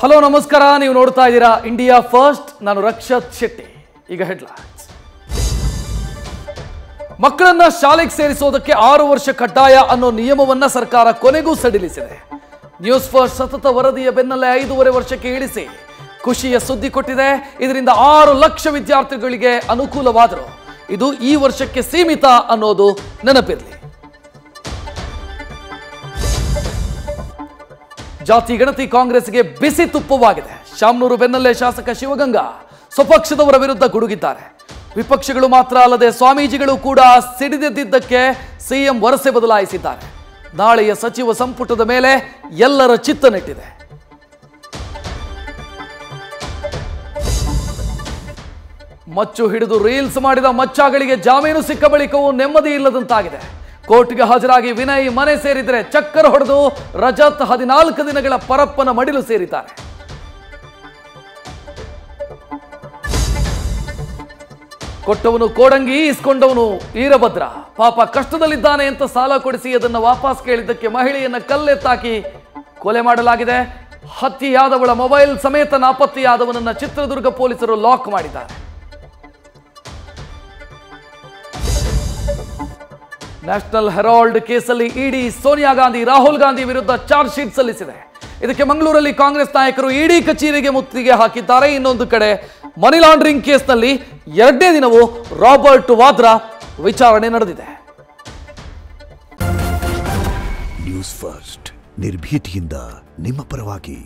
Hello ನಮಸ್ಕಾರ, ನೀವು ನೋಡ್ತಾ ಇದ್ದೀರಾ ಇಂಡಿಯಾ ಫಸ್ಟ್. ನಾನು ರಕ್ಷತ್ ಶೆಟ್ಟಿ. ಈಗ ಹೆಡ್ಲೈನ್ಸ್. ಮಕ್ಕಳನ್ನ ಶಾಲೆಗೆ ಸೇರಿಸೋದಕ್ಕೆ 6 ವರ್ಷ ಕಡ್ಡಾಯ ಅನ್ನೋ ನಿಯಮವನ್ನ ಸರ್ಕಾರ ಕೊನೆಗೂ ಸಡಿಲಿಸಿದೆ. ನ್ಯೂಸ್ ಫಸ್ಟ್ ಸತತ ವರದಿಯ ಬೆನ್ನಲ್ಲೇ 5.5 ವರ್ಷಕ್ಕೆ ಇಳಿಸಿ ಖುಷಿಯ ಸುದ್ದಿ ಕೊಟ್ಟಿದೆ. ಇದರಿಂದ 6 ಲಕ್ಷ ವಿದ್ಯಾರ್ಥಿಗಳಿಗೆ ಅನುಕೂಲವಾದರೂ ಇದು ಈ ವರ್ಷಕ್ಕೆ ಸೀಮಿತ ಅನ್ನೋದು ನೆನಪಿರಲಿ. ಜಾತಿ ಗಣತಿ ಕಾಂಗ್ರೆಸ್ಗೆ ಬಿಸಿ ತುಪ್ಪವಾಗಿದೆ. ಶಾಮನೂರು ಬೆನ್ನಲ್ಲೇ ಶಾಸಕ ಶಿವಗಂಗಾ ಸ್ವಪಕ್ಷದವರ ವಿರುದ್ಧ ಗುಡುಗಿದ್ದಾರೆ. ವಿಪಕ್ಷಗಳು ಮಾತ್ರ ಅಲ್ಲದೆ ಸ್ವಾಮೀಜಿಗಳು ಕೂಡ ಸಿಡಿದೆದ್ದಿದ್ದಕ್ಕೆ ಸಿಎಂ ವರಸೆ ಬದಲಾಯಿಸಿದ್ದಾರೆ. ನಾಳೆಯ ಸಚಿವ ಸಂಪುಟದ ಮೇಲೆ ಎಲ್ಲರ ಚಿತ್ತ ನೆಟ್ಟಿದೆ. ಮಚ್ಚು ಹಿಡಿದು ರೀಲ್ಸ್ ಮಾಡಿದ ಮಚ್ಚಾಗಳಿಗೆ ಜಾಮೀನು ಸಿಕ್ಕ ಬಳಿಕವೂ ನೆಮ್ಮದಿ ಇಲ್ಲದಂತಾಗಿದೆ. ಕೋರ್ಟ್ಗೆ ಹಾಜರಾಗಿ ವಿನಯ್ ಮನೆ ಸೇರಿದರೆ ಚಕ್ಕರ್ ಹೊಡೆದು ರಜತ್ 14 ದಿನಗಳ ಪರಪ್ಪನ ಮಡಿಲು ಸೇರಿದ್ದಾರೆ. ಕೊಟ್ಟವನು ಕೋಡಂಗಿ, ಇಸ್ಕೊಂಡವನು ಈರಭದ್ರ. ಪಾಪ ಕಷ್ಟದಲ್ಲಿದ್ದಾನೆ ಅಂತ ಸಾಲ ಕೊಡಿಸಿ ಅದನ್ನು ವಾಪಸ್ ಕೇಳಿದ್ದಕ್ಕೆ ಮಹಿಳೆಯನ್ನ ಕಲ್ಲೆತ್ತಾಕಿ ಕೊಲೆ ಮಾಡಲಾಗಿದೆ. ಹತ್ಯೆಯಾದವಳ ಮೊಬೈಲ್ ಸಮೇತ ನಾಪತ್ತೆಯಾದವನನ್ನ ಚಿತ್ರದುರ್ಗ ಪೊಲೀಸರು ಲಾಕ್ ಮಾಡಿದ್ದಾರೆ. ನ್ಯಾಷನಲ್ ಹೆರಾಲ್ಡ್ ಕೇಸಲ್ಲಿ ಇಡಿ ಸೋನಿಯಾ ಗಾಂಧಿ, ರಾಹುಲ್ ಗಾಂಧಿ ವಿರುದ್ಧ ಚಾರ್ಜ್ ಶೀಟ್ ಸಲ್ಲಿಸಿದೆ. ಇದಕ್ಕೆ ಮಂಗಳೂರಲ್ಲಿ ಕಾಂಗ್ರೆಸ್ ನಾಯಕರು ಇಡಿ ಕಚೇರಿಗೆ ಮುತ್ತಿಗೆ ಹಾಕಿದ್ದಾರೆ. ಇನ್ನೊಂದು ಕಡೆ ಮನಿ ಲಾಂಡ್ರಿಂಗ್ ಕೇಸ್ನಲ್ಲಿ 2ನೇ ದಿನವೂ ರಾಬರ್ಟ್ ವಾದ್ರಾ ವಿಚಾರಣೆ ನಡೆದಿದೆ. ನ್ಯೂಸ್ ಫಸ್ಟ್ ನಿರ್ಭೀತಿಯಿಂದ ನಿಮ್ಮ ಪರವಾಗಿ.